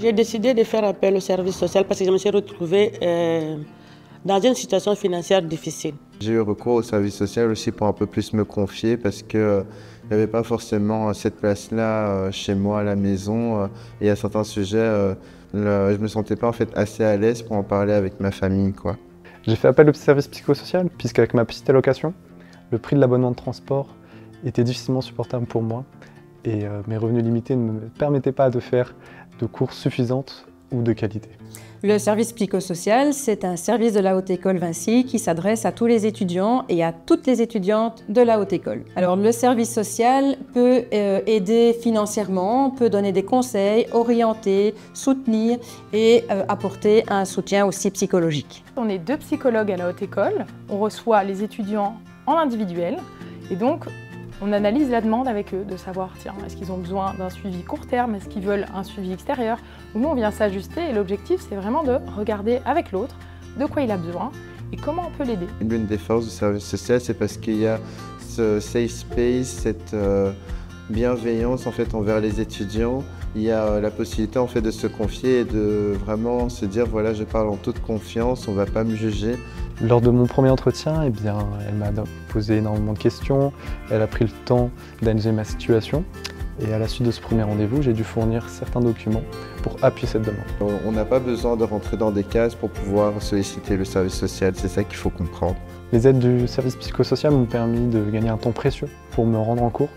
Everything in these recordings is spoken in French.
J'ai décidé de faire appel au service social parce que je me suis retrouvée dans une situation financière difficile. J'ai eu recours au service social aussi pour un peu plus me confier parce que il n'y avait pas forcément cette place-là chez moi à la maison. Et à certains sujets, je ne me sentais pas en fait assez à l'aise pour en parler avec ma famille, quoi. J'ai fait appel au service psychosocial puisqu'avec ma petite allocation, le prix de l'abonnement de transport était difficilement supportable pour moi et mes revenus limités ne me permettaient pas de faire de cours suffisantes ou de qualité. Le service psychosocial, c'est un service de la Haute École Vinci qui s'adresse à tous les étudiants et à toutes les étudiantes de la Haute École. Alors le service social peut aider financièrement, peut donner des conseils, orienter, soutenir et apporter un soutien aussi psychologique. On est 2 psychologues à la Haute École, on reçoit les étudiants en individuel et donc on analyse la demande avec eux, de savoir, tiens, est-ce qu'ils ont besoin d'un suivi court terme, est-ce qu'ils veulent un suivi extérieur. Nous, on vient s'ajuster et l'objectif, c'est vraiment de regarder avec l'autre de quoi il a besoin et comment on peut l'aider. L'une des forces du service social, c'est parce qu'il y a ce safe space, cette bienveillance en fait envers les étudiants. Il y a la possibilité en fait de se confier et de vraiment se dire voilà, je parle en toute confiance, on ne va pas me juger. Lors de mon premier entretien, elle m'a posé énormément de questions, elle a pris le temps d'analyser ma situation et à la suite de ce premier rendez-vous, j'ai dû fournir certains documents pour appuyer cette demande. On n'a pas besoin de rentrer dans des cases pour pouvoir solliciter le service social, c'est ça qu'il faut comprendre. Les aides du service psychosocial m'ont permis de gagner un temps précieux pour me rendre en cours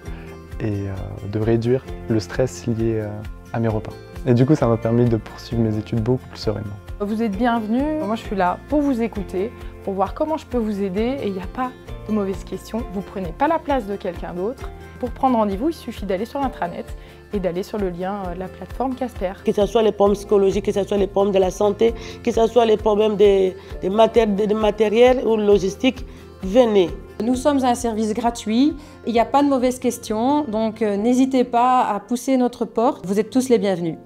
et de réduire le stress lié à mes repas. Et du coup, ça m'a permis de poursuivre mes études beaucoup plus sereinement. Vous êtes bienvenus, moi je suis là pour vous écouter, pour voir comment je peux vous aider et il n'y a pas de mauvaises questions. Vous ne prenez pas la place de quelqu'un d'autre. Pour prendre rendez-vous, il suffit d'aller sur l'intranet et d'aller sur le lien de la plateforme Casper. Que ce soit les problèmes psychologiques, que ce soit les problèmes de la santé, que ce soit les problèmes de matériel ou logistique, venez. Nous sommes un service gratuit, il n'y a pas de mauvaises questions, donc n'hésitez pas à pousser notre porte. Vous êtes tous les bienvenus.